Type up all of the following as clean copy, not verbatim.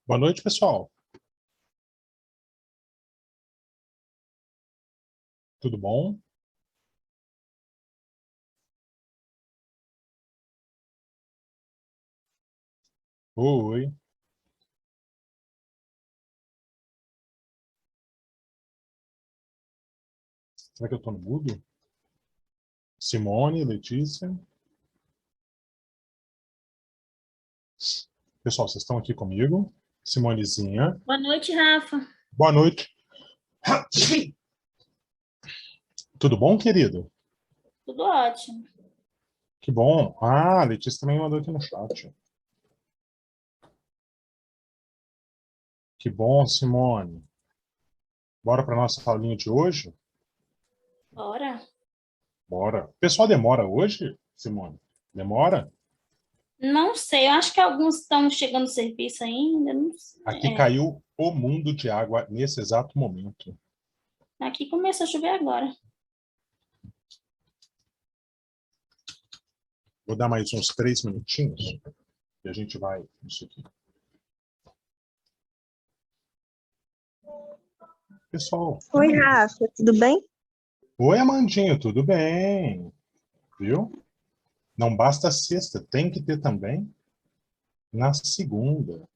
Boa noite, pessoal. Tudo bom? Oi. Será que eu estou no mudo? Simone, Letícia. Pessoal, vocês estão aqui comigo? Simonezinha. Boa noite, Rafa. Boa noite. Tudo bom, querido? Tudo ótimo. Que bom. Ah, a Letícia também mandou aqui no chat. Que bom, Simone. Bora para nossa aulinha de hoje? Bora. Bora. O pessoal demora hoje, Simone? Demora? Não sei, eu acho que alguns estão chegando no serviço ainda. Não sei. Aqui caiu o mundo de água nesse exato momento. Aqui começa a chover agora. Vou dar mais uns 3 minutinhos e a gente vai nisso aqui. Pessoal. Oi, Rafa, tudo bem? Oi, Amandinha, tudo bem? Viu? Não basta a sexta, tem que ter também na segunda.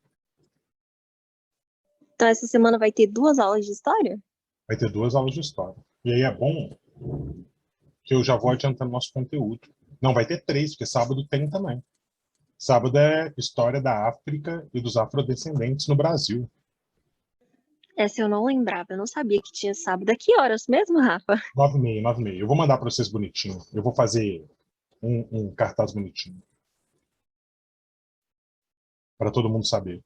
Então, essa semana vai ter 2 aulas de história? Vai ter 2 aulas de história. E aí é bom que eu já vou adiantando nosso conteúdo. Não, vai ter 3, porque sábado tem também. Sábado é História da África e dos Afrodescendentes no Brasil. Essa eu não lembrava, eu não sabia que tinha sábado. A que horas mesmo, Rafa? 9h30, 9h30. Eu vou mandar para vocês bonitinho. Eu vou fazer um cartaz bonitinho. Para todo mundo saber.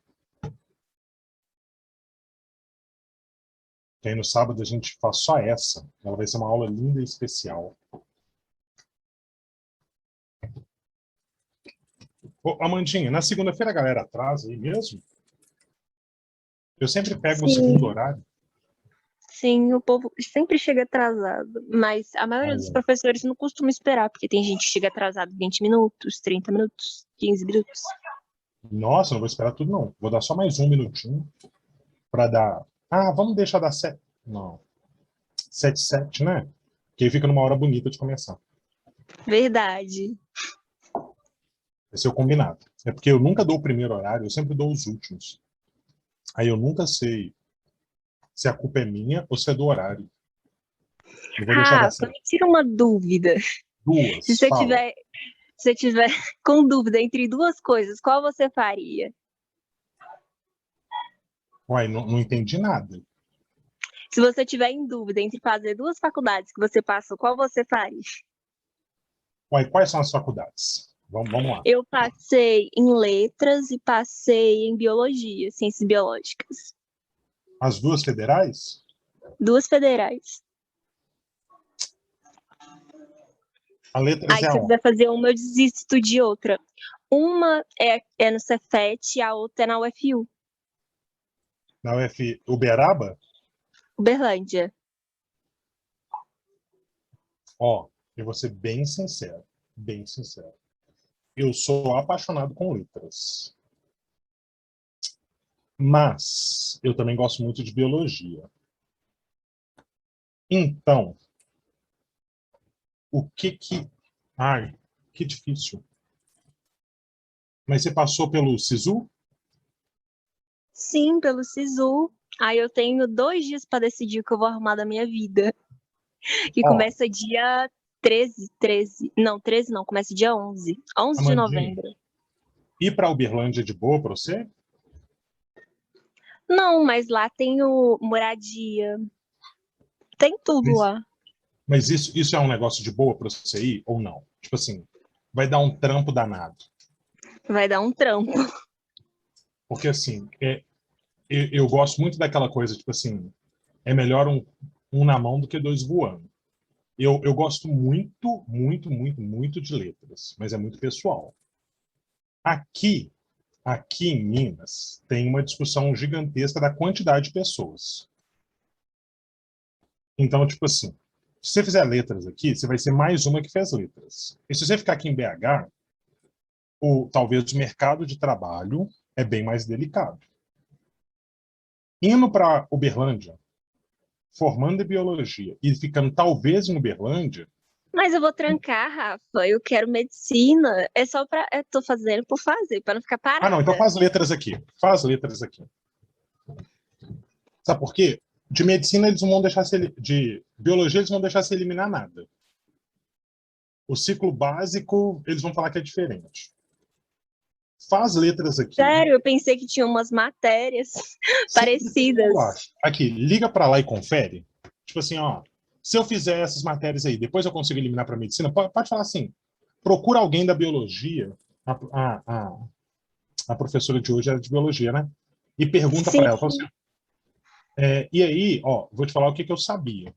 Que aí no sábado a gente faz só essa. Ela vai ser uma aula linda e especial. Ô, Amandinha, na segunda-feira a galera atrasa aí mesmo? Eu sempre pego o segundo horário. Sim, o povo sempre chega atrasado, mas a maioria dos professores não costuma esperar, porque tem gente que chega atrasado 20 minutos, 30 minutos, 15 minutos. Nossa, não vou esperar tudo não. Vou dar só mais um minutinho para dar... Ah, vamos deixar dar 7... Não. 7h07, né? Que aí fica numa hora bonita de começar. Verdade. Esse é o combinado. É porque eu nunca dou o primeiro horário, eu sempre dou os últimos. Aí eu nunca sei se a culpa é minha ou se é do horário. Eu vou deixar dar Rafa, me tira uma dúvida. 2, Se você fala. tiver com dúvida entre 2 coisas, qual você faria? Uai, não entendi nada. Se você tiver em dúvida entre fazer 2 faculdades que você passou, qual você faria? Uai, quais são as faculdades? Vamos lá. Eu passei em letras e passei em biologia, ciências biológicas. As 2 federais? 2 federais. A letras Aí, é se eu aonde? quiser fazer uma, eu desisto de outra. Uma é no Cefet e a outra é na UFU, Na UF Uberaba? Uberlândia. Ó, eu vou ser bem sincero. Bem sincero. Eu sou apaixonado com letras. Mas eu também gosto muito de biologia. Então, o que que... Ai, que difícil. Mas você passou pelo SISU? Sim, pelo SISU. Aí eu tenho 2 dias para decidir o que eu vou arrumar da minha vida. Que Ó, começa dia 13. Não, 13 não, começa dia 11. 11 de Amandinha, novembro. ir para Uberlândia é de boa para você? Não, mas lá tem o moradia. Tem tudo lá. Mas isso é um negócio de boa para você ir ou não? Tipo assim, vai dar um trampo danado. Vai dar um trampo. Porque assim, eu gosto muito daquela coisa, tipo assim, é melhor um na mão do que 2 voando. Eu gosto muito, muito, muito, muito de letras, mas é muito pessoal. Aqui em Minas, tem uma discussão gigantesca da quantidade de pessoas. Então, tipo assim, se você fizer letras aqui, você vai ser mais uma que fez letras. E se você ficar aqui em BH, talvez o mercado de trabalho é bem mais delicado. indo para Uberlândia, formando em biologia e ficando talvez em Uberlândia, Mas eu vou trancar, Rafa. Eu quero medicina. É só pra. Eu tô fazendo por fazer, pra não ficar ah, não, então parada. faz letras aqui. Faz letras aqui. Sabe por quê? De medicina eles não vão deixar de biologia eles não vão deixar se eliminar nada. O ciclo básico eles vão falar que é diferente. Faz letras aqui. Sério, eu pensei que tinha umas matérias parecidas. Eu acho. Aqui, liga para lá e confere. Tipo assim, ó, se eu fizer essas matérias aí, depois eu consigo eliminar para medicina, pode falar assim, procura alguém da biologia, a professora de hoje era de biologia, né? E pergunta Sim. para ela, fala assim, e aí, ó, vou te falar o que eu sabia,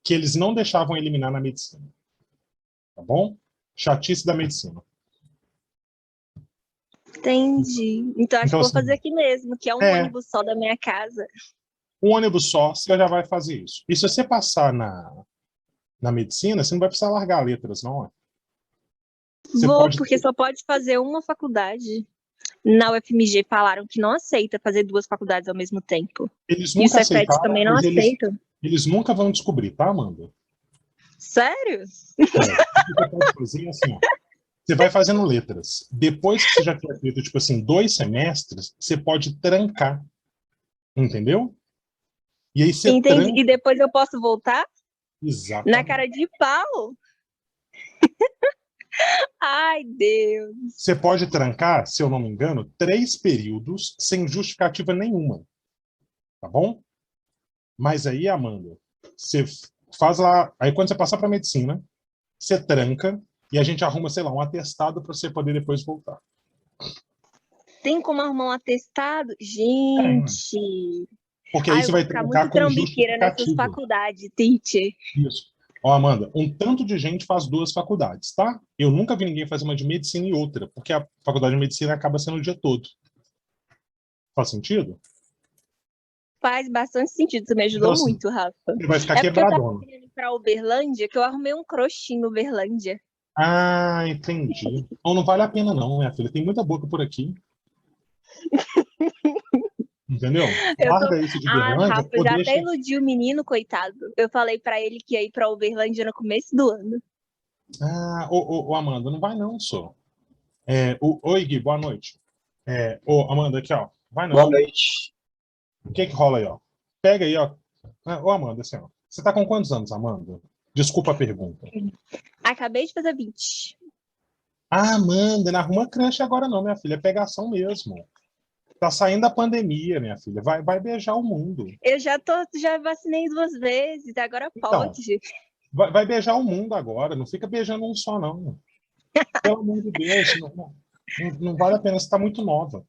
que eles não deixavam eliminar na medicina, tá bom? Chatice da medicina. Entendi. Então acho Então, que vou assim, fazer aqui mesmo, que é um ônibus só da minha casa. um ônibus só, você já vai fazer isso. E se você passar na medicina, você não vai precisar largar letras, não. Você Vou, pode porque só pode fazer uma faculdade. Na UFMG falaram que não aceita fazer duas faculdades ao mesmo tempo. Eles E o nunca Cefet aceitaram, também não mas aceita. eles nunca vão descobrir, tá, Amanda? Sério? O que você pode fazer é assim, ó. Você vai fazendo letras. Depois que você já tiver feito, tipo assim, 2 semestres, você pode trancar. Entendeu? E aí você Entendi. tranca. E depois eu posso voltar? Na Exatamente. cara de pau? Ai, Deus. Você pode trancar, se eu não me engano, 3 períodos sem justificativa nenhuma. Tá bom? Mas aí, Amanda, você faz lá. Aí quando você passar para medicina, você tranca e a gente arruma, sei lá, um atestado para você poder depois voltar. Tem como arrumar um atestado? É, Gente. porque aí Eu você vou vai ficar trancar muito com trambiqueira nessas justificativa. faculdades, teacher. Isso. Ó, Amanda, um tanto de gente faz 2 faculdades, tá? Eu nunca vi ninguém fazer uma de medicina e outra, porque a faculdade de medicina acaba sendo o dia todo. Faz sentido? Faz bastante sentido, você me Então, ajudou assim, muito, Rafa. você vai ficar É porque eu tava quebradona. querendo ir pra Uberlândia, que eu arrumei um crush em Uberlândia. Ah, entendi. Então não vale a pena não, minha filha. Tem muita boca por aqui. Entendeu? Eu tô... Larga isso de Ah, Berlândia Rafa, eu ou já até deixa... iludi o menino, coitado. Eu falei pra ele que ia ir pra Uberlândia no começo do ano. Ah, ô, Amanda, não vai não, só. Oi, Gui, boa noite. Amanda, aqui, ó. Vai não. Boa noite. O que rola aí, ó? Pega aí, ó. Ô, Amanda, assim, ó. Você tá com quantos anos, Amanda? Desculpa a pergunta. Acabei de fazer 20. Ah, Amanda, não arruma crush agora não, minha filha. É pegação mesmo. Tá saindo da pandemia, minha filha. Vai beijar o mundo. Eu já vacinei 2 vezes, agora Então, pode. vai beijar o mundo agora. Não fica beijando um só, não. Pelo amor de Deus. Não vale a pena. Você tá muito nova.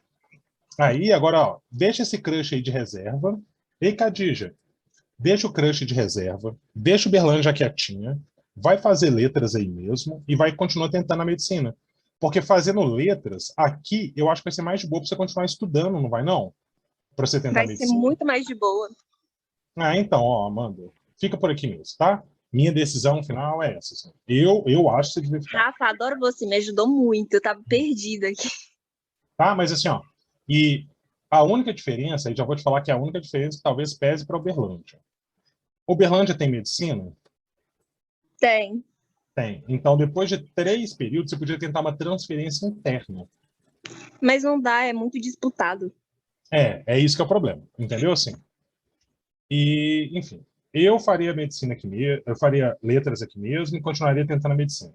Aí, agora, ó. Deixa esse crush aí de reserva. Ei, Cadija. Deixa o crush de reserva. Deixa o Berlândia quietinha. Vai fazer letras aí mesmo. E vai continuar tentando a medicina. Porque fazendo letras, aqui, eu acho que vai ser mais de boa pra você continuar estudando, não vai não? Pra você tentar Vai ser medicina. muito mais de boa. Ah, então, ó, Amanda, fica por aqui mesmo, tá? Minha decisão final é essa. Assim. Eu acho que você devia ficar. Rafa, adoro você, me ajudou muito. Eu tava perdida aqui. Tá? Mas assim, ó. E a única diferença, e já vou te falar que a única diferença que talvez pese para Uberlândia. Uberlândia tem medicina? Tem. Tem. Então, depois de 3 períodos, você podia tentar uma transferência interna. Mas não dá, é muito disputado. É isso que é o problema. Entendeu? Assim. E, enfim, eu faria medicina aqui mesmo, eu faria letras aqui mesmo e continuaria tentando a medicina.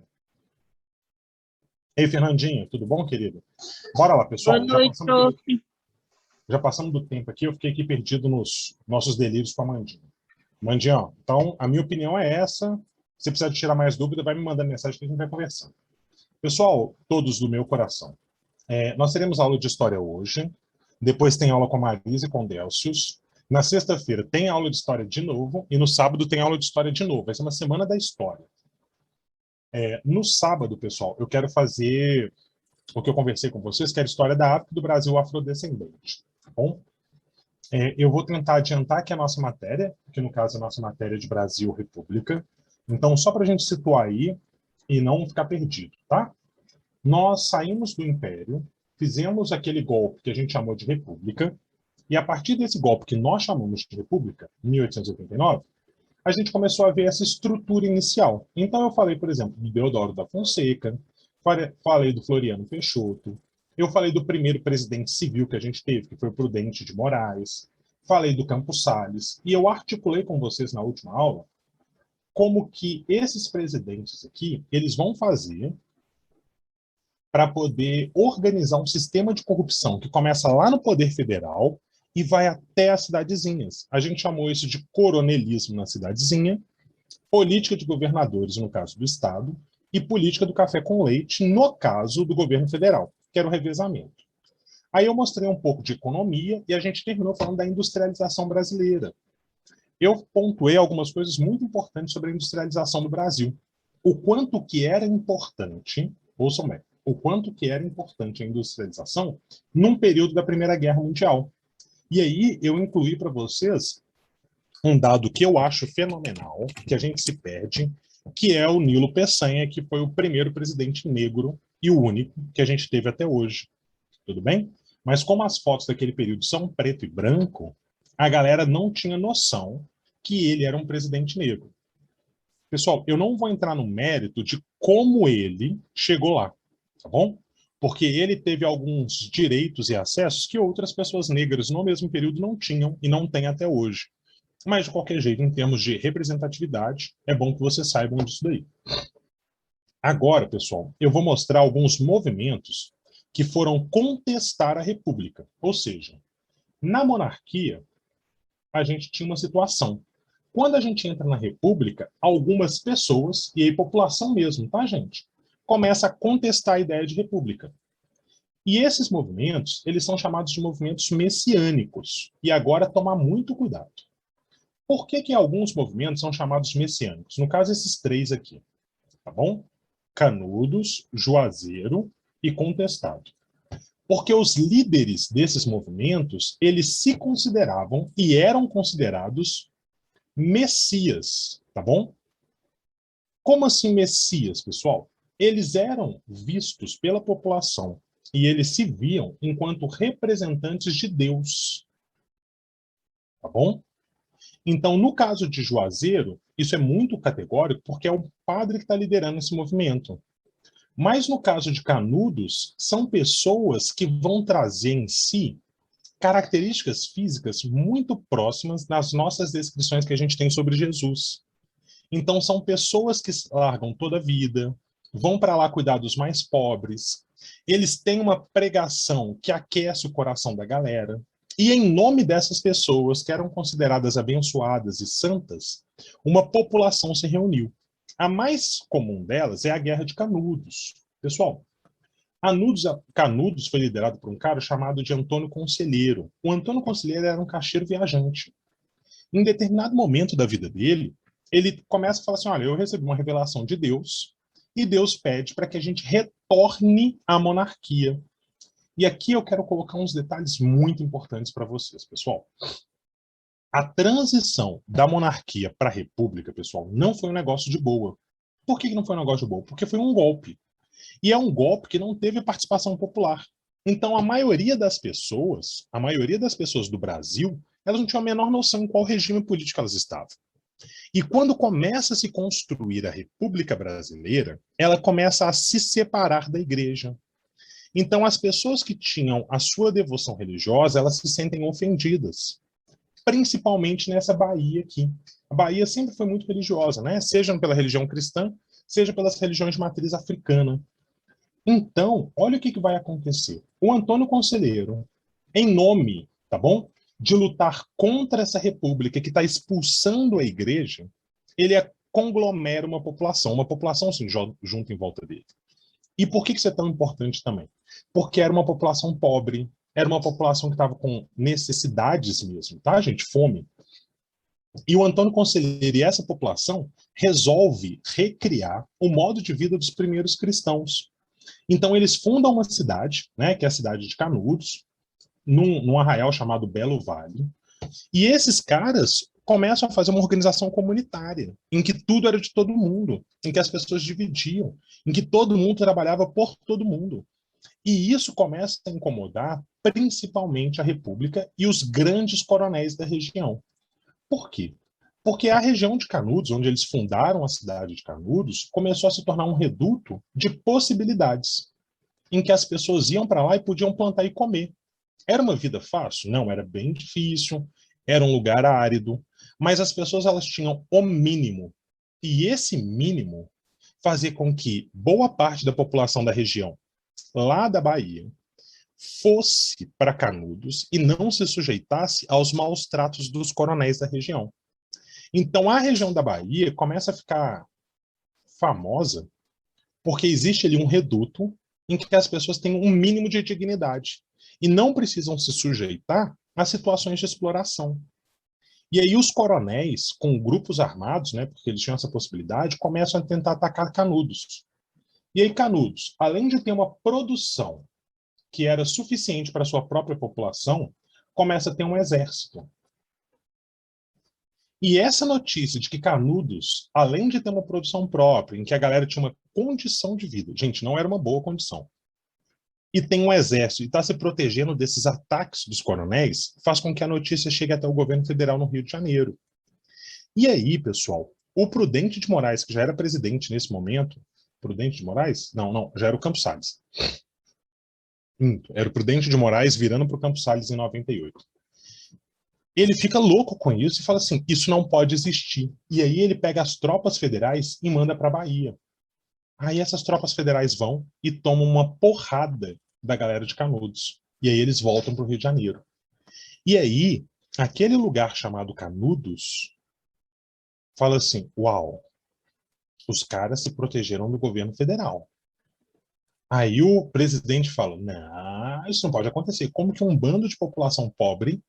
Ei, Fernandinha, tudo bom, querido? Bora lá, pessoal. Boa noite, prof. Já passamos do tempo aqui, eu fiquei aqui perdido nos nossos delírios com a Mandinha. Mandinha, ó, então, a minha opinião é essa. Se precisar de tirar mais dúvida, vai me mandando mensagem que a gente vai conversando. Pessoal, todos do meu coração, nós teremos aula de história hoje, depois tem aula com a Marisa e com o Delcius. Na sexta-feira tem aula de história de novo, e no sábado tem aula de história de novo. Vai ser uma semana da história. No sábado, pessoal, eu quero fazer o que eu conversei com vocês, que é a história da África e do Brasil afrodescendente. Tá bom? Eu vou tentar adiantar aqui a nossa matéria, que no caso é a nossa matéria de Brasil República. Então, só para a gente situar aí e não ficar perdido, tá? Nós saímos do Império, fizemos aquele golpe que a gente chamou de República, E a partir desse golpe que nós chamamos de República, em 1889, a gente começou a ver essa estrutura inicial. Então eu falei, por exemplo, do Deodoro da Fonseca, falei do Floriano Peixoto, eu falei do primeiro presidente civil que a gente teve, que foi o Prudente de Moraes, falei do Campos Salles, e eu articulei com vocês na última aula como que esses presidentes aqui, eles vão fazer para poder organizar um sistema de corrupção que começa lá no Poder Federal e vai até as cidadezinhas. A gente chamou isso de coronelismo na cidadezinha, política de governadores, no caso do Estado, e política do café com leite, no caso do governo federal, que era o revezamento. Aí eu mostrei um pouco de economia e a gente terminou falando da industrialização brasileira. Eu pontuei algumas coisas muito importantes sobre a industrialização do Brasil. O quanto que era importante, ouçam bem, o quanto que era importante a industrialização num período da Primeira Guerra Mundial. E aí eu incluí para vocês um dado que eu acho fenomenal, que a gente se perde, que é o Nilo Peçanha, que foi o primeiro presidente negro e o único que a gente teve até hoje. Tudo bem? Mas como as fotos daquele período são preto e branco, a galera não tinha noção que ele era um presidente negro. Pessoal, eu não vou entrar no mérito de como ele chegou lá, tá bom? Porque ele teve alguns direitos e acessos que outras pessoas negras no mesmo período não tinham e não têm até hoje. Mas, de qualquer jeito, em termos de representatividade, é bom que vocês saibam disso daí. Agora, pessoal, eu vou mostrar alguns movimentos que foram contestar a República. Ou seja, na monarquia, a gente tinha uma situação. Quando a gente entra na República, algumas pessoas, e aí população mesmo, tá, gente? Começa a contestar a ideia de República. E esses movimentos, eles são chamados de movimentos messiânicos. E agora, tomar muito cuidado. Por que que alguns movimentos são chamados messiânicos? No caso, esses três aqui, tá bom? Canudos, Juazeiro e Contestado. Porque os líderes desses movimentos, eles se consideravam e eram considerados messias, tá bom? Como assim messias, pessoal? Eles eram vistos pela população e eles se viam enquanto representantes de Deus, tá bom? Então, no caso de Juazeiro, isso é muito categórico porque é o padre que está liderando esse movimento. Mas no caso de Canudos, são pessoas que vão trazer em si características físicas muito próximas das nossas descrições que a gente tem sobre Jesus. Então, são pessoas que largam toda a vida, vão para lá cuidar dos mais pobres, eles têm uma pregação que aquece o coração da galera, e em nome dessas pessoas, que eram consideradas abençoadas e santas, uma população se reuniu. A mais comum delas é a Guerra de Canudos. Pessoal, Canudos foi liderado por um cara chamado de Antônio Conselheiro. O Antônio Conselheiro era um caixeiro viajante. Em determinado momento da vida dele, ele começa a falar assim, olha, eu recebi uma revelação de Deus, e Deus pede para que a gente retorne à monarquia. E aqui eu quero colocar uns detalhes muito importantes para vocês, pessoal. A transição da monarquia para a república, pessoal, não foi um negócio de boa. Por que não foi um negócio de boa? Porque foi um golpe. E é um golpe que não teve participação popular. Então, a maioria das pessoas do Brasil, elas não tinham a menor noção em qual regime político elas estavam. E quando começa a se construir a República Brasileira, ela começa a se separar da igreja. Então, as pessoas que tinham a sua devoção religiosa, elas se sentem ofendidas. Principalmente nessa Bahia aqui. A Bahia sempre foi muito religiosa, né? Seja pela religião cristã, seja pelas religiões de matriz africana. Então, olha o que vai acontecer. O Antônio Conselheiro, em nome, tá bom, de lutar contra essa república que está expulsando a igreja, ele conglomera uma população sim, junto em volta dele. E por que isso é tão importante também? Porque era uma população pobre, era uma população que estava com necessidades mesmo, tá, gente? Fome. E o Antônio Conselheiro e essa população resolve recriar o modo de vida dos primeiros cristãos. Então eles fundam uma cidade, né, que é a cidade de Canudos, num arraial chamado Belo Vale, e esses caras começam a fazer uma organização comunitária, em que tudo era de todo mundo, em que as pessoas dividiam, em que todo mundo trabalhava por todo mundo. E isso começa a incomodar principalmente a República e os grandes coronéis da região. Por quê? Porque a região de Canudos, onde eles fundaram a cidade de Canudos, começou a se tornar um reduto de possibilidades, em que as pessoas iam para lá e podiam plantar e comer. Era uma vida fácil? Não, era bem difícil, era um lugar árido, mas as pessoas elas tinham o mínimo. E esse mínimo fazia com que boa parte da população da região, lá da Bahia, fosse para Canudos e não se sujeitasse aos maus tratos dos coronéis da região. Então a região da Bahia começa a ficar famosa porque existe ali um reduto em que as pessoas têm um mínimo de dignidade e não precisam se sujeitar a situações de exploração. E aí os coronéis, com grupos armados, né, porque eles tinham essa possibilidade, começam a tentar atacar Canudos. E aí Canudos, além de ter uma produção que era suficiente para a sua própria população, começa a ter um exército. E essa notícia de que Canudos, além de ter uma produção própria, em que a galera tinha uma condição de vida, gente, não era uma boa condição, e tem um exército e está se protegendo desses ataques dos coronéis, faz com que a notícia chegue até o governo federal no Rio de Janeiro. E aí, pessoal, o Prudente de Moraes, que já era presidente nesse momento, Prudente de Moraes? Não, já era o Campos Salles. Era o Prudente de Moraes virando para o Campos Salles em 98. Ele fica louco com isso e fala assim, isso não pode existir. E aí ele pega as tropas federais e manda para a Bahia. Aí essas tropas federais vão e tomam uma porrada da galera de Canudos. E aí eles voltam para o Rio de Janeiro. E aí, aquele lugar chamado Canudos fala assim, uau, os caras se protegeram do governo federal. Aí o presidente fala, não, isso não pode acontecer. Como que um bando de população pobre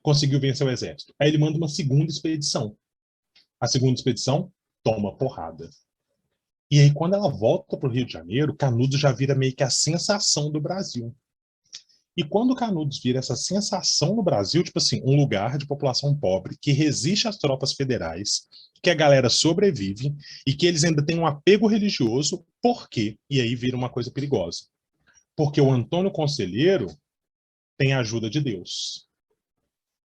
conseguiu vencer o exército? Aí ele manda uma segunda expedição. A segunda expedição toma porrada. E aí, quando ela volta para o Rio de Janeiro, Canudos já vira meio que a sensação do Brasil. E quando Canudos vira essa sensação no Brasil, tipo assim, um lugar de população pobre que resiste às tropas federais, que a galera sobrevive e que eles ainda têm um apego religioso, por quê? E aí vira uma coisa perigosa. Porque o Antônio Conselheiro tem a ajuda de Deus.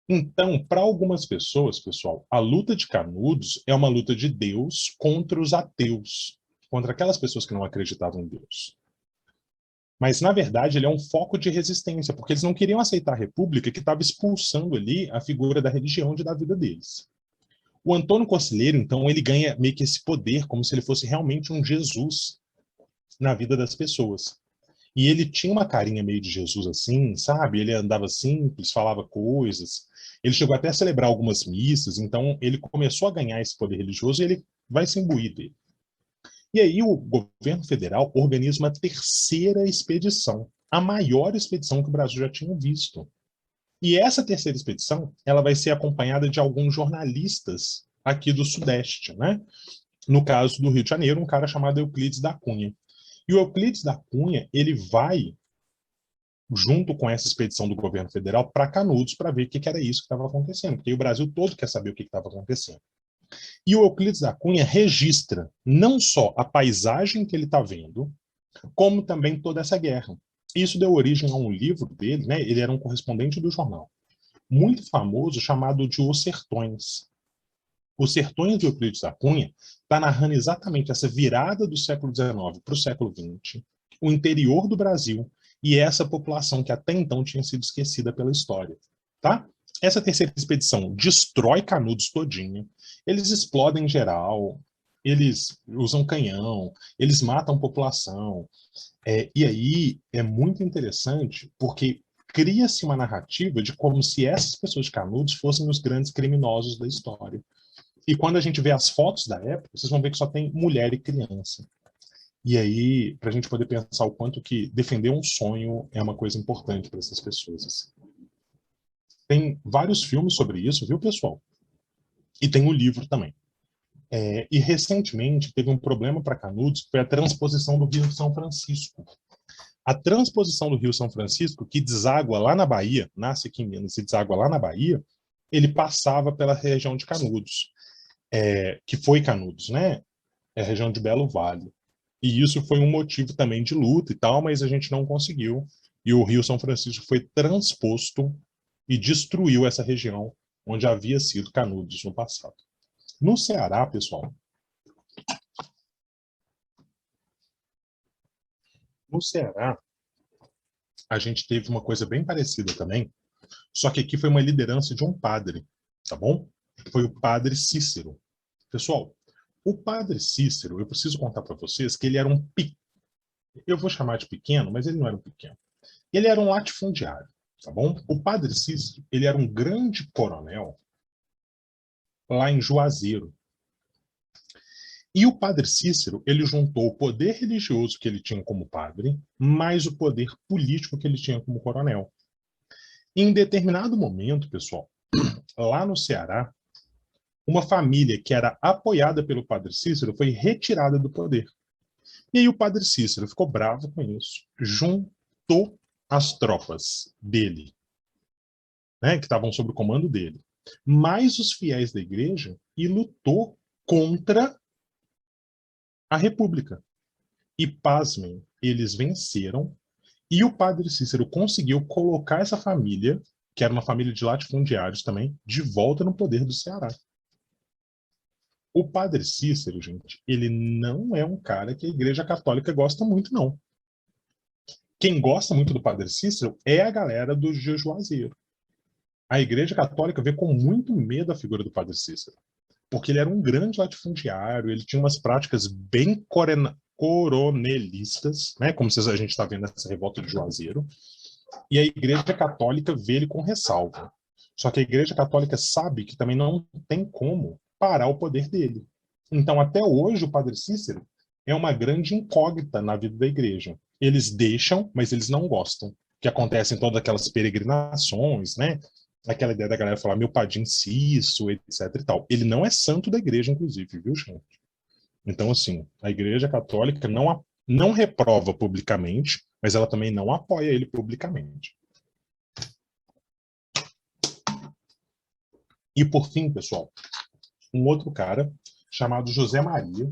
Então, para algumas pessoas, pessoal, a luta de Canudos é uma luta de Deus contra os ateus, contra aquelas pessoas que não acreditavam em Deus. Mas, na verdade, ele é um foco de resistência, porque eles não queriam aceitar a república que estava expulsando ali a figura da religião da vida deles. O Antônio Conselheiro, então, ele ganha meio que esse poder, como se ele fosse realmente um Jesus na vida das pessoas. E ele tinha uma carinha meio de Jesus assim, sabe? Ele andava simples, falava coisas. Ele chegou até a celebrar algumas missas, então ele começou a ganhar esse poder religioso e ele vai se imbuir dele. E aí o governo federal organiza uma terceira expedição, a maior expedição que o Brasil já tinha visto. E essa terceira expedição, ela vai ser acompanhada de alguns jornalistas aqui do Sudeste, né? No caso do Rio de Janeiro, um cara chamado Euclides da Cunha. E o Euclides da Cunha, ele vai junto com essa expedição do governo federal para Canudos para ver o que era isso que estava acontecendo, porque o Brasil todo quer saber o que estava acontecendo. E o Euclides da Cunha registra não só a paisagem que ele está vendo, como também toda essa guerra. Isso deu origem a um livro dele, né? Ele era um correspondente do jornal, muito famoso, chamado de Os Sertões. Os Sertões de Euclides da Cunha está narrando exatamente essa virada do século XIX para o século XX, o interior do Brasil e essa população que até então tinha sido esquecida pela história, tá? Essa terceira expedição destrói Canudos todinho, eles explodem geral, eles usam canhão, eles matam população, e aí é muito interessante porque cria-se uma narrativa de como se essas pessoas de Canudos fossem os grandes criminosos da história. E quando a gente vê as fotos da época, vocês vão ver que só tem mulher e criança. E aí, para a gente poder pensar o quanto que defender um sonho é uma coisa importante para essas pessoas. Assim. Tem vários filmes sobre isso, viu, pessoal? E tem o livro também. E recentemente teve um problema para Canudos, que foi a transposição do Rio São Francisco. A transposição do Rio São Francisco, que deságua lá na Bahia, nasce aqui em Minas e deságua lá na Bahia, ele passava pela região de Canudos, que foi Canudos, né? É a região de Belo Vale. E isso foi um motivo também de luta e tal, mas a gente não conseguiu. e o Rio São Francisco foi transposto e destruiu essa região onde havia sido Canudos no passado. No Ceará, pessoal, no Ceará, a gente teve uma coisa bem parecida também, só que aqui foi uma liderança de um padre, tá bom? Foi o padre Cícero. Pessoal, o padre Cícero, eu preciso contar para vocês que ele era eu vou chamar de pequeno, mas ele não era um pequeno. Ele era um latifundiário, tá bom? O padre Cícero, ele era um grande coronel lá em Juazeiro. E o padre Cícero, ele juntou o poder religioso que ele tinha como padre, mais o poder político que ele tinha como coronel. Em determinado momento, pessoal, lá no Ceará, uma família que era apoiada pelo padre Cícero foi retirada do poder. E aí o padre Cícero ficou bravo com isso, juntou as tropas dele, né, que estavam sob o comando dele, mais os fiéis da igreja, e lutou contra a República. E, pasmem, eles venceram, e o padre Cícero conseguiu colocar essa família, que era uma família de latifundiários também, de volta no poder do Ceará. O padre Cícero, gente, ele não é um cara que a Igreja Católica gosta muito, não. Quem gosta muito do padre Cícero é a galera do Juazeiro. A Igreja Católica vê com muito medo a figura do padre Cícero, porque ele era um grande latifundiário, ele tinha umas práticas bem coronelistas, né, como a gente está vendo nessa revolta de Juazeiro, e a Igreja Católica vê ele com ressalva. Só que a Igreja Católica sabe que também não tem como parar o poder dele. Então, até hoje, o padre Cícero é uma grande incógnita na vida da igreja. Eles deixam, mas eles não gostam. Que acontecem todas aquelas peregrinações, né? Aquela ideia da galera falar meu padrinho Cício, etc e tal. Ele não é santo da igreja, inclusive, viu, gente? Então, assim, a Igreja Católica não reprova publicamente, mas ela também não apoia ele publicamente. E, por fim, pessoal, um outro cara chamado José Maria,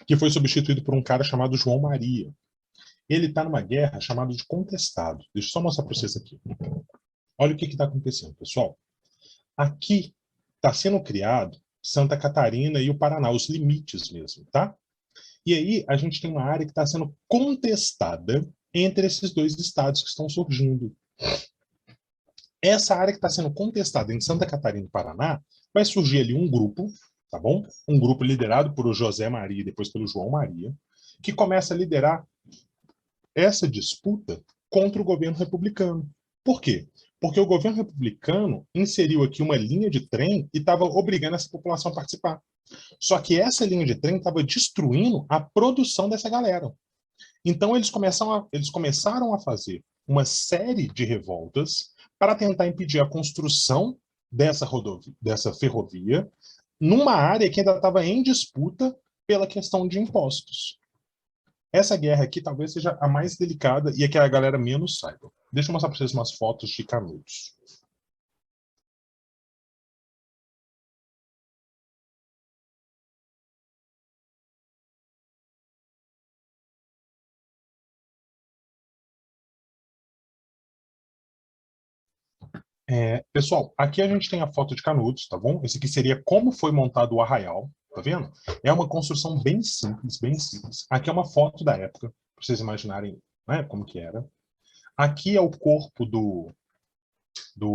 que foi substituído por um cara chamado João Maria. Ele está numa guerra chamada de Contestado. Deixa eu só mostrar para vocês aqui. Olha o que está acontecendo, pessoal. Aqui está sendo criado Santa Catarina e o Paraná, os limites mesmo, tá? E aí a gente tem uma área que está sendo contestada entre esses dois estados que estão surgindo. Essa área que está sendo contestada entre Santa Catarina e Paraná, vai surgir ali um grupo, tá bom? Um grupo liderado por José Maria e depois pelo João Maria, que começa a liderar essa disputa contra o governo republicano. Por quê? Porque o governo republicano inseriu aqui uma linha de trem e estava obrigando essa população a participar. Só que essa linha de trem estava destruindo a produção dessa galera. Então eles começaram a fazer uma série de revoltas para tentar impedir a construção dessa ferrovia numa área que ainda estava em disputa pela questão de impostos. Essa guerra aqui talvez seja a mais delicada e a que a galera menos saiba. Deixa eu mostrar para vocês umas fotos de Canudos. Pessoal, aqui a gente tem a foto de Canudos, tá bom? Esse aqui seria como foi montado o arraial, tá vendo? É uma construção bem simples, bem simples. Aqui é uma foto da época, para vocês imaginarem, né, como que era. Aqui é o corpo do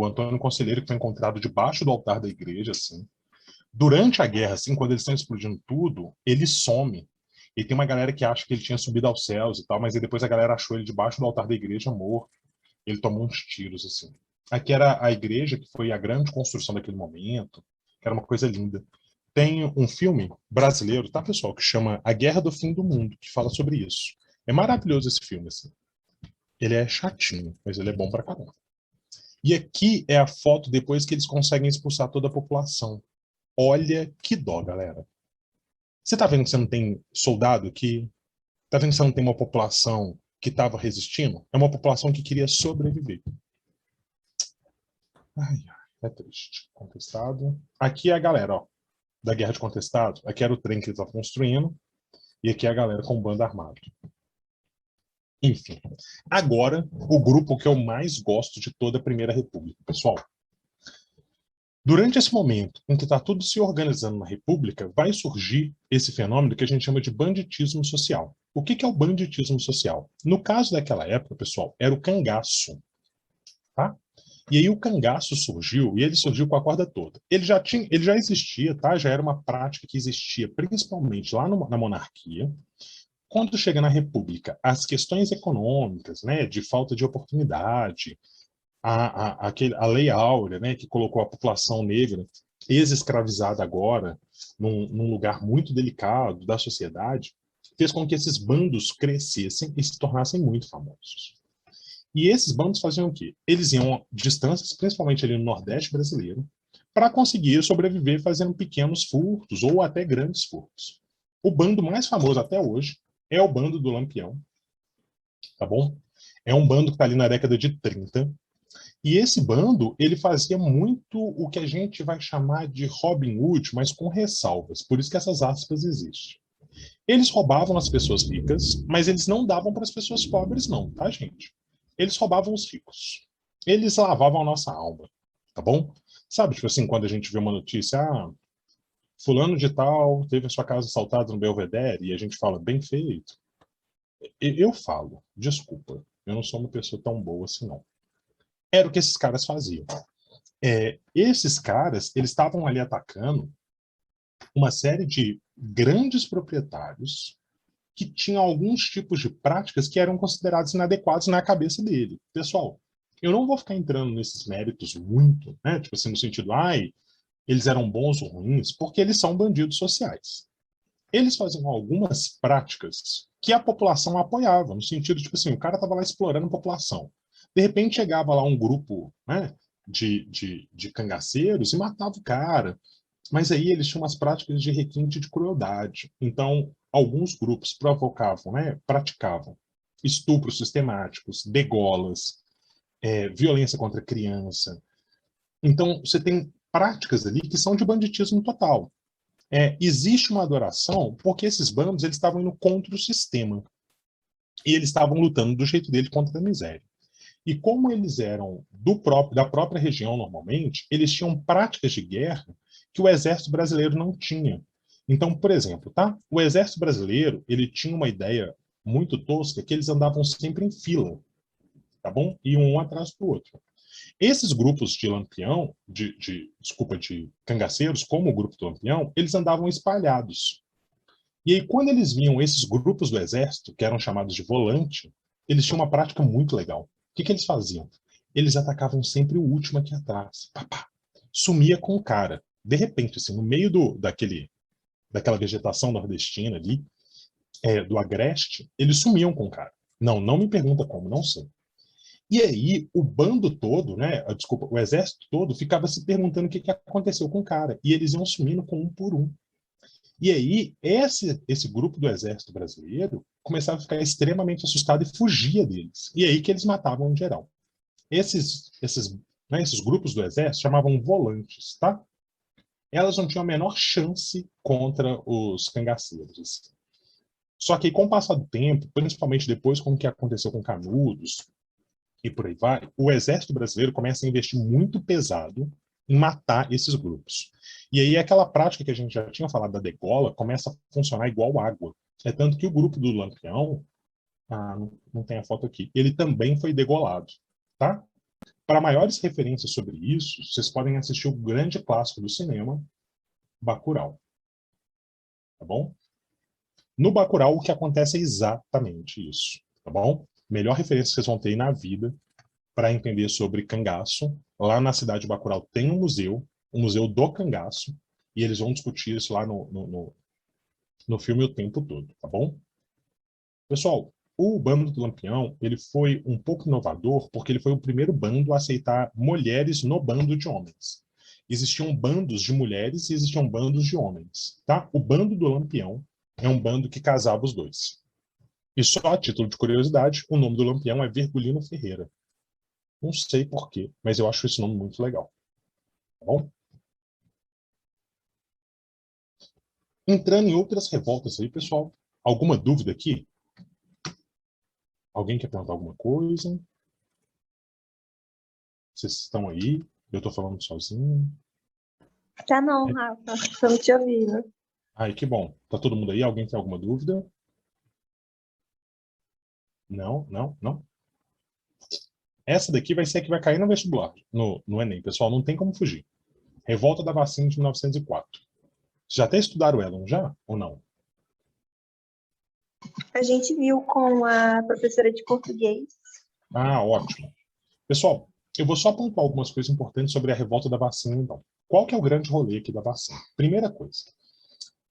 Antônio Conselheiro, que foi encontrado debaixo do altar da igreja, assim. Durante a guerra, assim, quando eles estão explodindo tudo, ele some. E tem uma galera que acha que ele tinha subido aos céus e tal, mas aí depois a galera achou ele debaixo do altar da igreja morto. Ele tomou uns tiros, assim. Aqui era a igreja, que foi a grande construção daquele momento, que era uma coisa linda. Tem um filme brasileiro, tá, pessoal, que chama A Guerra do Fim do Mundo, que fala sobre isso. É maravilhoso esse filme, assim. Ele é chatinho, mas ele é bom pra caramba. E aqui é a foto depois que eles conseguem expulsar toda a população. Olha que dó, galera. Você tá vendo que você não tem soldado aqui? Tá vendo que você não tem uma população que estava resistindo? É uma população que queria sobreviver. Ai, é triste. Contestado. Aqui é a galera, ó, da Guerra de Contestado. Aqui era o trem que eles estavam construindo. E aqui é a galera com bando armado. Enfim, agora o grupo que eu mais gosto de toda a Primeira República, pessoal. Durante esse momento em que está tudo se organizando na República, vai surgir esse fenômeno que a gente chama de banditismo social. O que é o banditismo social? No caso daquela época, pessoal, era o cangaço, tá? E aí o cangaço surgiu, e ele surgiu com a corda toda. Ele já existia, tá? Já era uma prática que existia principalmente lá na monarquia. Quando chega na República, as questões econômicas, né, de falta de oportunidade, a Lei Áurea, né, que colocou a população negra ex-escravizada agora num lugar muito delicado da sociedade, fez com que esses bandos crescessem e se tornassem muito famosos. E esses bandos faziam o quê? Eles iam a distâncias, principalmente ali no Nordeste brasileiro, para conseguir sobreviver fazendo pequenos furtos ou até grandes furtos. O bando mais famoso até hoje é o bando do Lampião, tá bom? É um bando que está ali na década de 30. E esse bando, ele fazia muito o que a gente vai chamar de Robin Hood, mas com ressalvas. Por isso que essas aspas existem. Eles roubavam as pessoas ricas, mas eles não davam para as pessoas pobres, não, tá, gente? Eles roubavam os ricos. Eles lavavam a nossa alma, tá bom? Sabe, tipo assim, quando a gente vê uma notícia, fulano de tal teve a sua casa assaltada no Belvedere, e a gente fala, bem feito. Eu falo, desculpa, eu não sou uma pessoa tão boa assim, não. Era o que esses caras faziam. Esses caras, eles estavam ali atacando uma série de grandes proprietários que tinham alguns tipos de práticas que eram considerados inadequados na cabeça dele. Pessoal, eu não vou ficar entrando nesses méritos muito, né? Tipo assim, no sentido, eles eram bons ou ruins, porque eles são bandidos sociais. Eles faziam algumas práticas que a população apoiava, no sentido, tipo assim, o cara estava lá explorando a população. De repente chegava lá um grupo, né, de cangaceiros e matava o cara. Mas aí eles tinham umas práticas de requinte de crueldade. Então, alguns grupos provocavam, né, praticavam estupros sistemáticos, degolas, violência contra a criança. Então, você tem práticas ali que são de banditismo total. Existe uma adoração porque esses bandos eles estavam indo contra o sistema. E eles estavam lutando do jeito dele contra a miséria. E como eles eram da própria região normalmente, eles tinham práticas de guerra que o exército brasileiro não tinha. Então, por exemplo, tá? O exército brasileiro, ele tinha uma ideia muito tosca que eles andavam sempre em fila, tá bom? E um atrás do outro. Esses grupos de lampião, desculpa, de cangaceiros, como o grupo do lampião, eles andavam espalhados. E aí, quando eles viam esses grupos do exército, que eram chamados de volante, eles tinham uma prática muito legal. O que eles faziam? Eles atacavam sempre o último aqui atrás. Pá, pá. Sumia com o cara. De repente, assim, no meio daquela vegetação nordestina ali, do agreste, eles sumiam com o cara. Não me pergunta como, não sei. E aí, o bando todo, né, desculpa, o exército todo ficava se perguntando o que aconteceu com o cara. E eles iam sumindo com um por um. E aí, esse grupo do exército brasileiro começava a ficar extremamente assustado e fugia deles. E aí que eles matavam em geral. Esses grupos do exército chamavam volantes, tá? Elas não tinham a menor chance contra os cangaceiros. Só que com o passar do tempo, principalmente depois com o que aconteceu com Canudos e por aí vai, o exército brasileiro começa a investir muito pesado em matar esses grupos. E aí aquela prática que a gente já tinha falado da degola começa a funcionar igual água. É tanto que o grupo do Lampião, não tem a foto aqui, ele também foi degolado, tá? Para maiores referências sobre isso, vocês podem assistir o grande clássico do cinema, Bacurau, tá bom? No Bacurau, o que acontece é exatamente isso, tá bom? Melhor referência que vocês vão ter aí na vida para entender sobre cangaço. Lá na cidade de Bacurau tem um museu do cangaço, e eles vão discutir isso lá no filme o tempo todo, tá bom? Pessoal, o bando do Lampião, ele foi um pouco inovador porque ele foi o primeiro bando a aceitar mulheres no bando de homens. Existiam bandos de mulheres e existiam bandos de homens, tá? O bando do Lampião é um bando que casava os dois. E só a título de curiosidade, o nome do Lampião é Virgulino Ferreira. Não sei por quê, mas eu acho esse nome muito legal. Tá bom? Entrando em outras revoltas aí, pessoal. Alguma dúvida aqui? Alguém quer perguntar alguma coisa? Vocês estão aí? Eu estou falando sozinho? Tá não, Rafa. Estamos te ouvindo. Ai, que bom. Tá todo mundo aí? Alguém tem alguma dúvida? Não, não, não. Essa daqui vai ser a que vai cair no vestibular, no Enem, pessoal. Não tem como fugir. Revolta da Vacina de 1904. Vocês já até estudaram ela, não já? Ou não? A gente viu com a professora de português. Ah, ótimo. Pessoal, eu vou só pontuar algumas coisas importantes sobre a revolta da vacina, então. Qual que é o grande rolê aqui da vacina? Primeira coisa,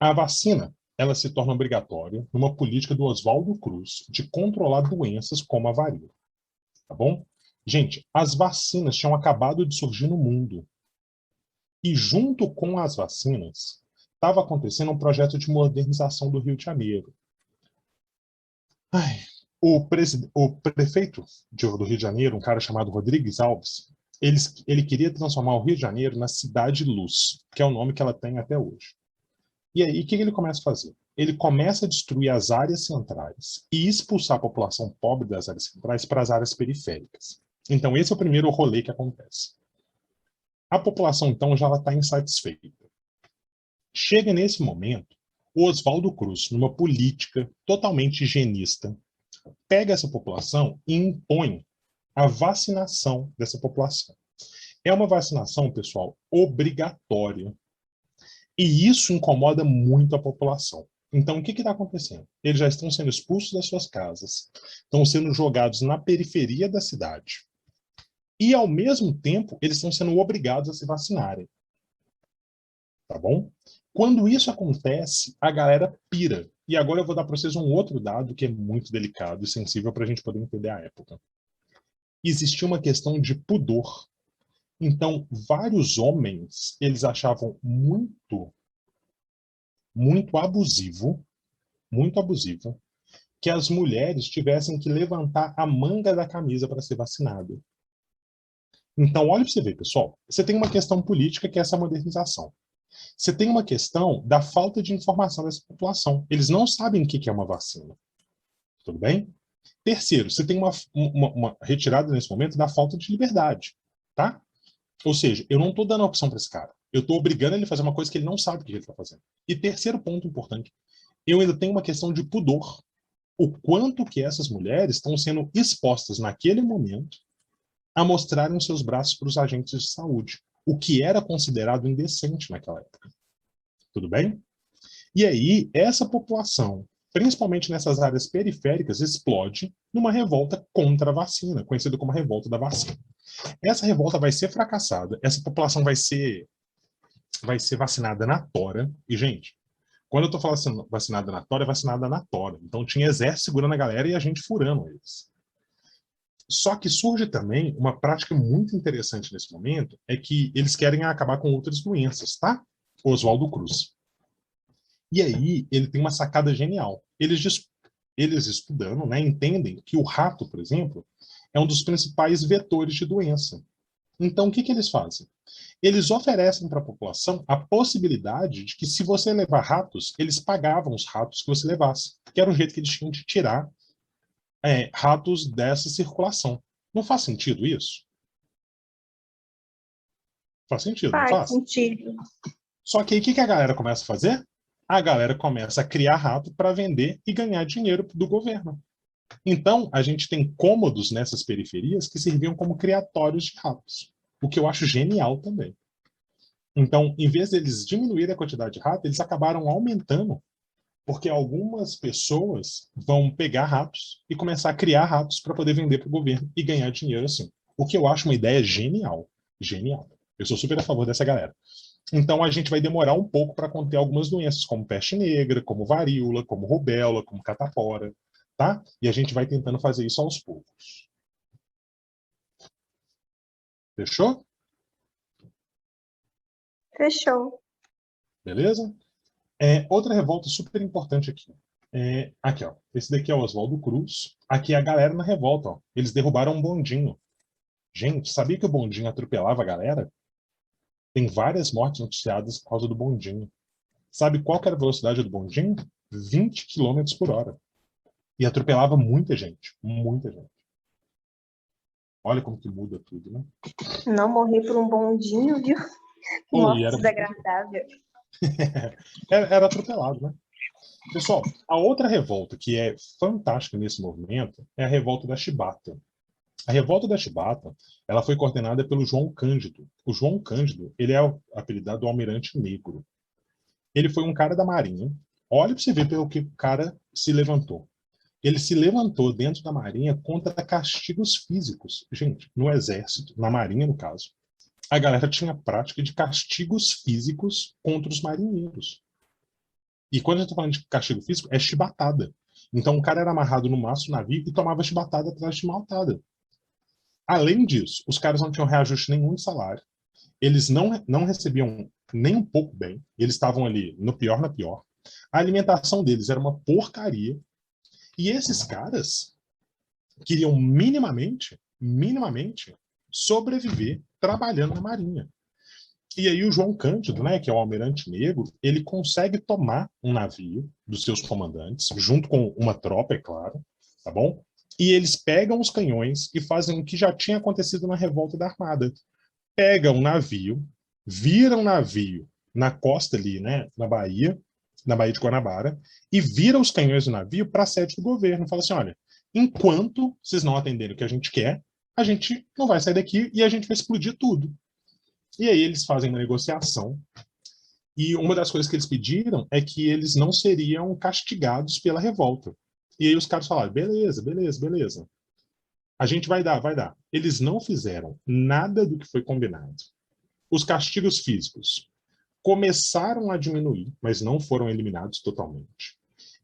a vacina, ela se torna obrigatória numa política do Oswaldo Cruz de controlar doenças como a varíola, tá bom? Gente, as vacinas tinham acabado de surgir no mundo. E junto com as vacinas, estava acontecendo um projeto de modernização do Rio de Janeiro. Ai, o prefeito do Rio de Janeiro, um cara chamado Rodrigues Alves, ele queria transformar o Rio de Janeiro na Cidade Luz, que é o nome que ela tem até hoje. E aí, o que ele começa a fazer? Ele começa a destruir as áreas centrais e expulsar a população pobre das áreas centrais para as áreas periféricas. Então, esse é o primeiro rolê que acontece. A população, então, já está insatisfeita. Chega nesse momento, o Oswaldo Cruz, numa política totalmente higienista, pega essa população e impõe a vacinação dessa população. É uma vacinação, pessoal, obrigatória. E isso incomoda muito a população. Então, o que está acontecendo? Eles já estão sendo expulsos das suas casas, estão sendo jogados na periferia da cidade. E, ao mesmo tempo, eles estão sendo obrigados a se vacinarem. Tá bom? Quando isso acontece, a galera pira. E agora eu vou dar para vocês um outro dado que é muito delicado e sensível para a gente poder entender a época. Existia uma questão de pudor. Então, vários homens, eles achavam muito abusivo, que as mulheres tivessem que levantar a manga da camisa para ser vacinada. Então, olha para você ver, pessoal. Você tem uma questão política que é essa modernização. Você tem uma questão da falta de informação dessa população. Eles não sabem o que é uma vacina. Tudo bem? Terceiro, você tem uma retirada nesse momento da falta de liberdade. Tá? Ou seja, eu não estou dando a opção para esse cara. Eu estou obrigando ele a fazer uma coisa que ele não sabe o que ele está fazendo. E terceiro ponto importante, eu ainda tenho uma questão de pudor. O quanto que essas mulheres estão sendo expostas naquele momento a mostrarem seus braços para os agentes de saúde, o que era considerado indecente naquela época. Tudo bem? E aí, essa população, principalmente nessas áreas periféricas, explode numa revolta contra a vacina, conhecida como a revolta da vacina. Essa revolta vai ser fracassada, essa população vai ser vacinada na tora. E, gente, quando eu tô falando vacinada na tora, é vacinada na tora. Então tinha exército segurando a galera e a gente furando eles. Só que surge também uma prática muito interessante nesse momento, é que eles querem acabar com outras doenças, tá? Oswaldo Cruz. E aí ele tem uma sacada genial. Eles estudando, né, entendem que o rato, por exemplo, é um dos principais vetores de doença. Então, o que eles fazem? Eles oferecem para a população a possibilidade de que, se você levar ratos, eles pagavam os ratos que você levasse, que era um jeito que eles tinham de tirar ratos dessa circulação. Não faz sentido isso? Faz sentido, não Faz faz? sentido. Só que aí o que a galera começa a fazer? A galera começa a criar rato para vender e ganhar dinheiro do governo. Então, a gente tem cômodos nessas periferias que serviam como criatórios de ratos, o que eu acho genial também. Então, em vez deles diminuírem a quantidade de ratos, eles acabaram aumentando, porque algumas pessoas vão pegar ratos e começar a criar ratos para poder vender para o governo e ganhar dinheiro assim. O que eu acho uma ideia genial. Genial. Eu sou super a favor dessa galera. Então, a gente vai demorar um pouco para conter algumas doenças, como peste negra, como varíola, como rubéola, como catapora, tá? E a gente vai tentando fazer isso aos poucos. Fechou? Fechou. Beleza? Outra revolta super importante aqui. Aqui, ó. Esse daqui é o Oswaldo Cruz. Aqui é a galera na revolta, ó. Eles derrubaram um bondinho. Gente, sabia que o bondinho atropelava a galera? Tem várias mortes noticiadas por causa do bondinho. Sabe qual que era a velocidade do bondinho? 20 km por hora. E atropelava muita gente, muita gente. Olha como que muda tudo, né? Não morrer por um bondinho, viu? Pô, e Morte era, desagradável. era atropelado, né? Pessoal, a outra revolta que é fantástica nesse movimento é a revolta da Chibata. A revolta da Chibata, ela foi coordenada pelo João Cândido. O João Cândido, ele é apelidado do Almirante Negro. Ele foi um cara da Marinha. Olha para você ver pelo que o cara se levantou. Ele se levantou dentro da Marinha contra castigos físicos. Gente, no Exército, na Marinha no caso, a galera tinha prática de castigos físicos contra os marinheiros. E quando a gente está falando de castigo físico, é chibatada. Então o cara era amarrado no mastro do navio e tomava chibatada atrás de chibatada. Além disso, os caras não tinham reajuste nenhum de salário. Eles não recebiam nem um pouco bem. Eles estavam ali no pior na pior. A alimentação deles era uma porcaria. E esses caras queriam minimamente sobreviver trabalhando na Marinha. E aí o João Cândido, né, que é o almirante negro, ele consegue tomar um navio dos seus comandantes, junto com uma tropa, é claro, tá bom? E eles pegam os canhões e fazem o que já tinha acontecido na revolta da Armada. Pegam um navio, viram o navio na costa ali, né, na Bahia de Guanabara, e vira os canhões do navio para a sede do governo. Fala assim, olha, enquanto vocês não atenderem o que a gente quer, a gente não vai sair daqui e a gente vai explodir tudo. E aí eles fazem uma negociação, e uma das coisas que eles pediram é que eles não seriam castigados pela revolta. E aí os caras falaram, beleza, beleza, beleza. A gente vai dar, vai dar. Eles não fizeram nada do que foi combinado. Os castigos físicos começaram a diminuir, mas não foram eliminados totalmente.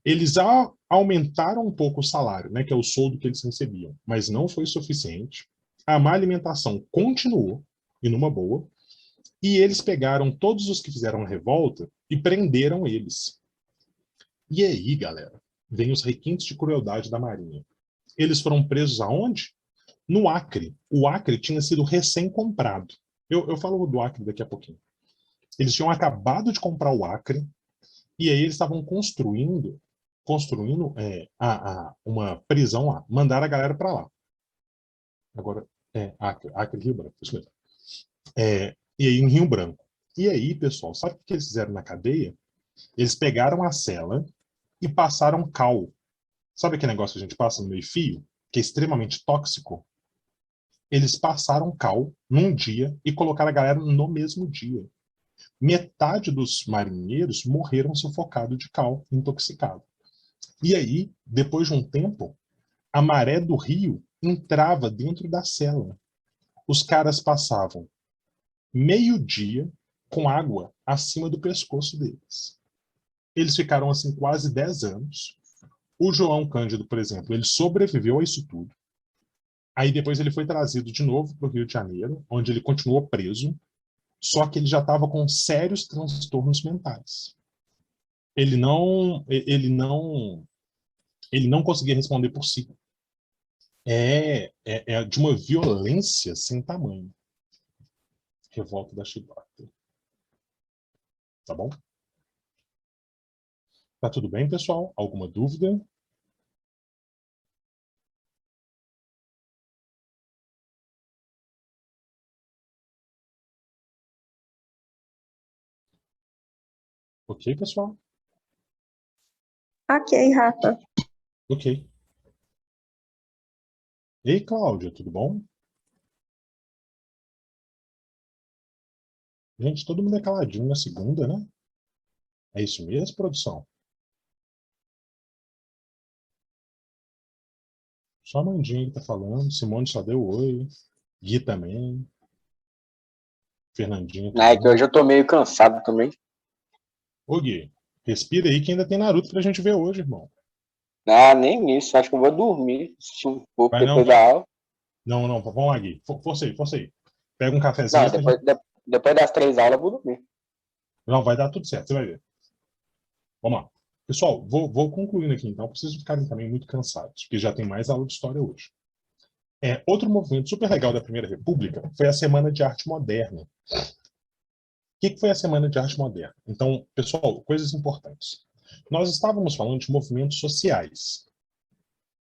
Eles aumentaram um pouco o salário, né, que é o soldo que eles recebiam, mas não foi suficiente. A má alimentação continuou, e numa boa, e eles pegaram todos os que fizeram a revolta e prenderam eles. E aí, galera, vem os requintes de crueldade da Marinha. Eles foram presos aonde? No Acre. O Acre tinha sido recém-comprado. Eu falo do Acre daqui a pouquinho. Eles tinham acabado de comprar o Acre, e aí eles estavam construindo uma prisão lá. Mandaram a galera para lá. Agora, Acre, Rio Branco, isso mesmo. E aí em Rio Branco. E aí, pessoal, sabe o que eles fizeram na cadeia? Eles pegaram a cela e passaram cal. Sabe aquele negócio que a gente passa no meio-fio, que é extremamente tóxico? Eles passaram cal num dia e colocaram a galera no mesmo dia. Metade dos marinheiros morreram sufocados de cal, intoxicado. E aí, depois de um tempo, a maré do rio entrava dentro da cela. Os caras passavam meio-dia com água acima do pescoço deles. Eles ficaram assim quase 10 anos. O João Cândido, por exemplo, ele sobreviveu a isso tudo. Aí depois ele foi trazido de novo para o Rio de Janeiro, onde ele continuou preso, só que ele já estava com sérios transtornos mentais. Ele não conseguia responder por si. É de uma violência sem tamanho. Revolta da Chibata. Tá bom? Tá tudo bem, pessoal? Alguma dúvida? Ok, pessoal? Ok, Rafa. Ok. Ei, Cláudia, tudo bom? Gente, todo mundo é caladinho na segunda, né? É isso mesmo, produção? Só a Mandinha que tá falando. Simone só deu oi. Gui também. Fernandinha É que também. hoje eu tô meio cansado também. Ô, Gui, respira aí que ainda tem Naruto pra gente ver hoje, irmão. Ah, nem isso. Acho que eu vou dormir, assistir um pouco Vai não? depois da aula. Não, vamos lá, Gui. Força aí, força aí. Pega um cafezinho Não, que a gente... depois das 3 aulas eu vou dormir. Não, vai dar tudo certo, você vai ver. Vamos lá. Pessoal, vou concluindo aqui, então. Preciso ficarem também muito cansados, porque já tem mais aula de história hoje. Outro movimento super legal da Primeira República foi a Semana de Arte Moderna. O que foi a Semana de Arte Moderna? Então, pessoal, coisas importantes. Nós estávamos falando de movimentos sociais.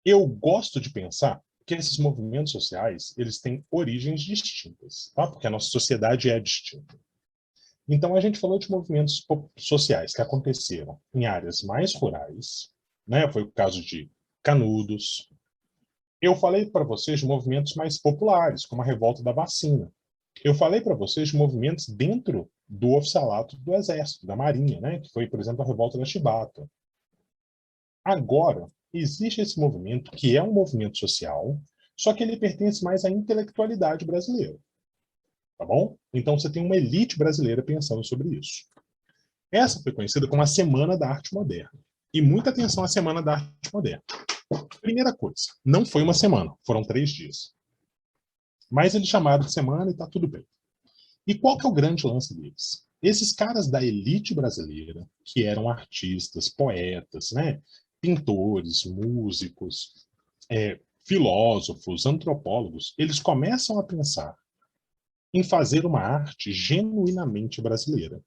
Eu gosto de pensar que esses movimentos sociais, eles têm origens distintas, tá? Porque a nossa sociedade é distinta. Então, a gente falou de movimentos sociais que aconteceram em áreas mais rurais, né? Foi o caso de Canudos. Eu falei para vocês de movimentos mais populares, como a revolta da vacina. Eu falei para vocês de movimentos dentro do oficialato do Exército, da Marinha, né? Que foi, por exemplo, a revolta da Chibata. Agora, existe esse movimento que é um movimento social, só que ele pertence mais à intelectualidade brasileira. Tá bom? Então você tem uma elite brasileira pensando sobre isso. Essa foi conhecida como a Semana da Arte Moderna. E muita atenção à Semana da Arte Moderna. Primeira coisa, não foi uma semana, foram 3 dias. Mas eles chamaram de semana e está tudo bem. E qual que é o grande lance deles? Esses caras da elite brasileira, que eram artistas, poetas, né? Pintores, músicos, filósofos, antropólogos, eles começam a pensar em fazer uma arte genuinamente brasileira.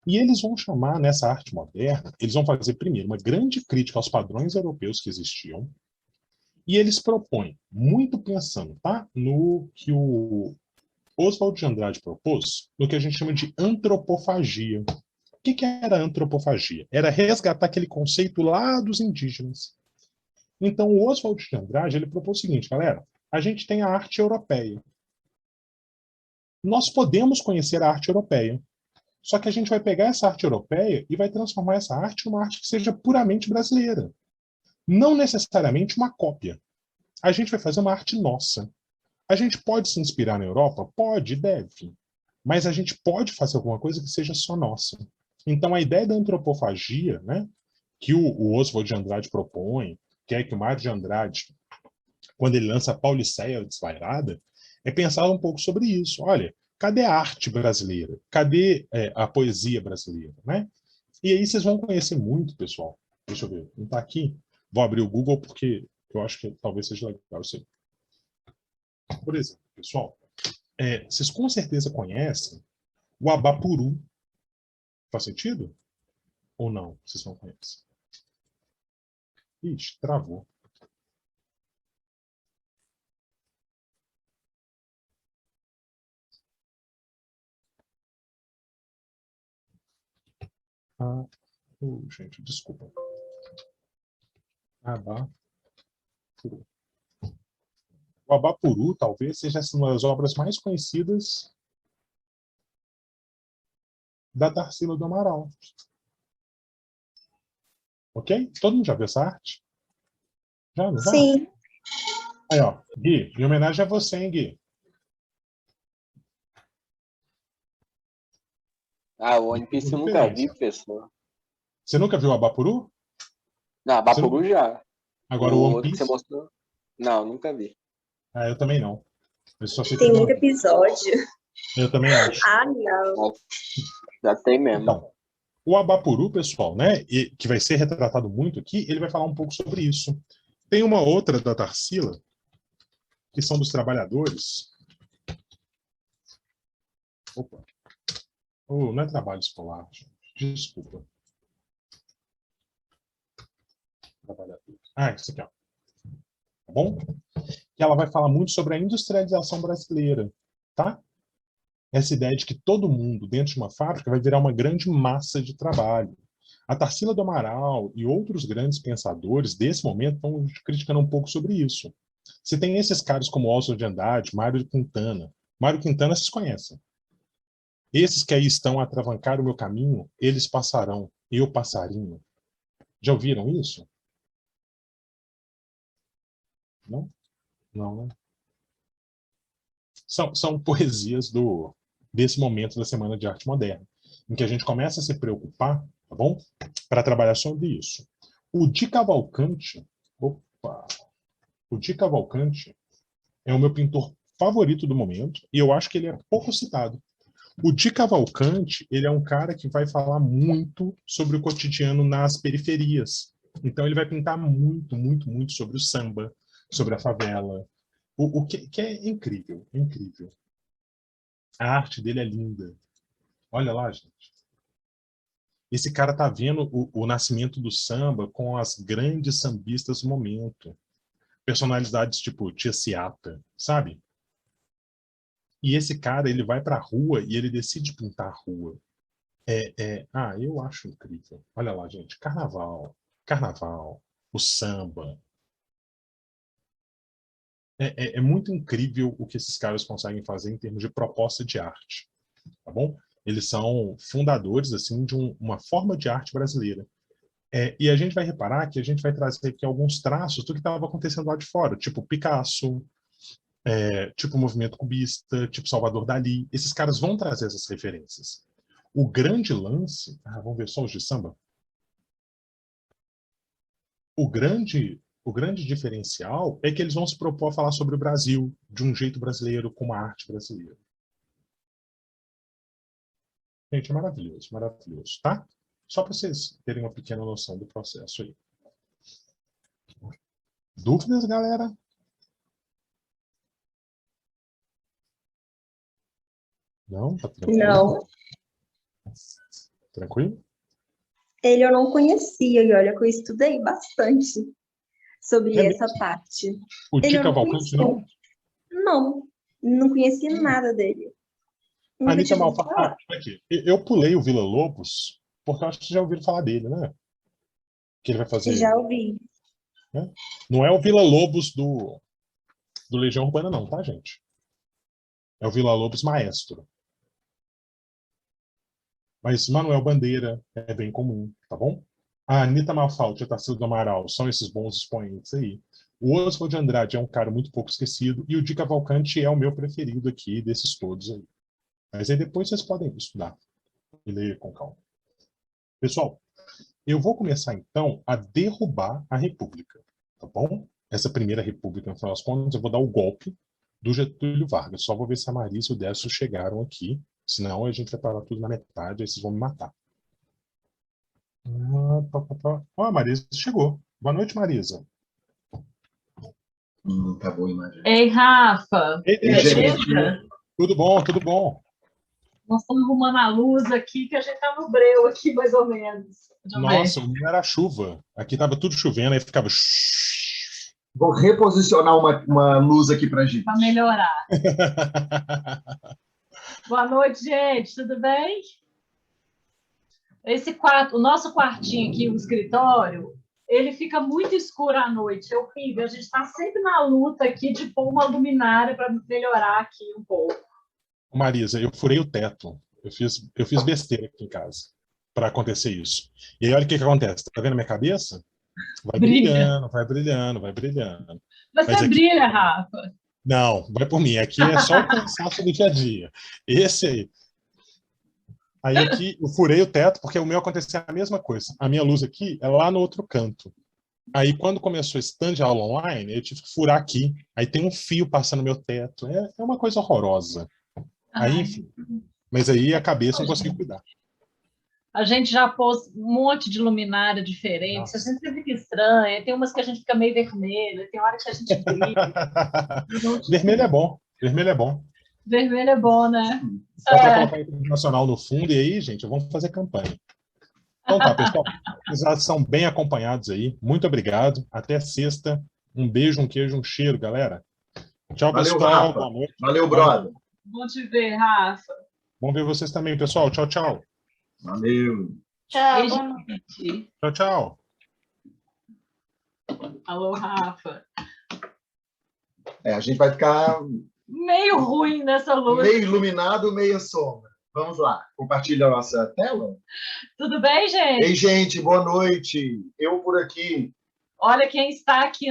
E eles vão chamar, nessa arte moderna, eles vão fazer primeiro uma grande crítica aos padrões europeus que existiam, e eles propõem, muito pensando, tá, no que o Oswald de Andrade propôs, no que a gente chama de antropofagia. O que era antropofagia? Era resgatar aquele conceito lá dos indígenas. Então, o Oswald de Andrade, ele propôs o seguinte, galera, a gente tem a arte europeia. Nós podemos conhecer a arte europeia, só que a gente vai pegar essa arte europeia e vai transformar essa arte em uma arte que seja puramente brasileira. Não necessariamente uma cópia. A gente vai fazer uma arte nossa. A gente pode se inspirar na Europa? Pode, deve. Mas a gente pode fazer alguma coisa que seja só nossa. Então, a ideia da antropofagia, né, que o Oswald de Andrade propõe, que é que o Mário de Andrade, quando ele lança a Pauliceia Desvairada, é pensar um pouco sobre isso. Olha, cadê a arte brasileira? Cadê a poesia brasileira? Né? E aí vocês vão conhecer muito, pessoal. Deixa eu ver, não está aqui? Vou abrir o Google porque eu acho que talvez seja legal isso aí. Por exemplo, pessoal, vocês com certeza conhecem o Abapuru. Faz sentido? Ou não? Vocês não conhecem? Ixi, travou. Ah, gente, desculpa. Abapuru. O Abapuru talvez seja uma das obras mais conhecidas da Tarsila do Amaral. Ok? Todo mundo já viu essa arte? Já, não já? Sim. Aí, ó. Gui, em homenagem a você, hein, Gui? Ah, o One Piece eu nunca vi, pessoal. Você nunca viu o Abapuru? Não, Abapuru já. Agora O o One outro que você Piece? mostrou? Não, nunca vi. Ah, eu também não. Eu só sei que Tem não. muito episódio. Eu também acho. Ah, não. Já tem mesmo. Então, o Abapuru, pessoal, né, que vai ser retratado muito aqui, ele vai falar um pouco sobre isso. Tem uma outra da Tarsila, que são dos trabalhadores. Opa. Oh, não é trabalho escolar, gente. Desculpa. Trabalhadores. Ah, isso aqui, ó. Tá bom? Que ela vai falar muito sobre a industrialização brasileira, tá? Essa ideia de que todo mundo dentro de uma fábrica vai virar uma grande massa de trabalho. A Tarsila do Amaral e outros grandes pensadores desse momento estão criticando um pouco sobre isso. Você tem esses caras como Oswald de Andrade, Mário Quintana. Mário Quintana vocês conhecem. Esses que aí estão a atravancar o meu caminho, eles passarão, eu passarinho. Já ouviram isso? Não? Não, né? São poesias desse momento da Semana de Arte Moderna, em que a gente começa a se preocupar, tá bom? Para trabalhar sobre isso. O Di Cavalcanti, o Di Cavalcanti é o meu pintor favorito do momento, e eu acho que ele é pouco citado. O Di Cavalcanti, ele é um cara que vai falar muito sobre o cotidiano nas periferias. Então ele vai pintar muito, muito, muito sobre o samba, sobre a favela, o que é incrível, incrível. A arte dele é linda. Olha lá, gente. Esse cara tá vendo o nascimento do samba com as grandes sambistas do momento. Personalidades tipo Tia Ciata, sabe? E esse cara, ele vai pra rua e ele decide pintar a rua. Eu acho incrível. Olha lá, gente. Carnaval, o samba. É muito incrível o que esses caras conseguem fazer em termos de proposta de arte, tá bom? Eles são fundadores, assim, de uma forma de arte brasileira. E a gente vai reparar que a gente vai trazer aqui alguns traços do que estava acontecendo lá de fora, tipo Picasso, tipo movimento cubista, tipo Salvador Dalí. Esses caras vão trazer essas referências. O grande lance... vamos ver só os de samba. O grande diferencial é que eles vão se propor a falar sobre o Brasil de um jeito brasileiro, com uma arte brasileira. Gente, é maravilhoso, maravilhoso, tá? Só para vocês terem uma pequena noção do processo aí. Dúvidas, galera? Não? Tá tranquilo? Não. Tranquilo? Ele eu não conhecia, e olha que eu estudei bastante sobre essa mesmo? parte. O Ele Di eu não Cavalcante, conhecia. não? Não conhecia nada dele. Nunca Anitta tinha ouvido falar. aqui. Eu pulei o Vila Lobos, porque eu acho que vocês já ouviram falar dele, né? Que ele vai fazer... Já ouvi. Né? Não é o Vila Lobos do Legião Urbana, não, tá, gente? É o Vila Lobos Maestro. Mas Manuel Bandeira é bem comum, tá bom? A Anitta Malfatti e a Tarsila do Amaral são esses bons expoentes aí. O Oswald de Andrade é um cara muito pouco esquecido e o Di Cavalcante é o meu preferido aqui desses todos aí. Mas aí depois vocês podem estudar e ler com calma. Pessoal, eu vou começar então a derrubar a República, tá bom? Essa primeira República, no final das contas, eu vou dar o golpe do Getúlio Vargas. Só vou ver se a Marisa e o Décio chegaram aqui. Senão a gente vai parar tudo na metade, aí vocês vão me matar. A Marisa chegou. Boa noite, Marisa. Tá bom, imagina. Ei, Rafa. Ei, gente. Tudo bom, tudo bom. Nós estamos arrumando a luz aqui, que a gente tá no breu aqui, mais ou menos. Nossa, o meu era chuva. Aqui tava tudo chovendo, aí ficava... Vou reposicionar uma luz aqui pra gente. Para melhorar. Boa noite, gente. Tudo bem? Esse quarto, o nosso quartinho aqui, o escritório, ele fica muito escuro à noite. É horrível. A gente está sempre na luta aqui de pôr uma luminária para melhorar aqui um pouco. Marisa, eu furei o teto. Eu fiz besteira aqui em casa para acontecer isso. E aí olha o que acontece. Tá vendo a minha cabeça? Vai brilhando, vai brilhando, vai brilhando. Você aqui... brilha, Rafa. Não, vai por mim. Aqui é só o cansaço do dia a dia. Esse aí. Aí aqui eu furei o teto, porque o meu aconteceu a mesma coisa. A minha luz aqui é lá no outro canto. Aí quando começou esse stand de aula online, eu tive que furar aqui. Aí tem um fio passando no meu teto. É uma coisa horrorosa. Aí, enfim. Mas aí a cabeça não consegui cuidar. A gente já pôs um monte de luminária diferente. Nossa. A gente fica estranha. Tem umas que a gente fica meio vermelha. Tem hora que a gente brilha. Vermelho é bom. Vermelho é bom. Vermelho é bom, né? Só para colocar o internacional no fundo. E aí, gente, vamos fazer campanha. Então tá, pessoal. Vocês são bem acompanhados aí. Muito obrigado. Até sexta. Um beijo, um queijo, um cheiro, galera. Tchau, valeu, pessoal. Rafa. Boa noite. Valeu, brother. Bom te ver, Rafa. Bom ver vocês também, pessoal. Tchau, tchau. Valeu. Tchau. Tchau, tchau. Alô, Rafa. A gente vai ficar... meio ruim nessa luz. Meio iluminado, meio sombra. Vamos lá. Compartilha a nossa tela. Tudo bem, gente? Ei, gente, boa noite. Eu por aqui. Olha quem está aqui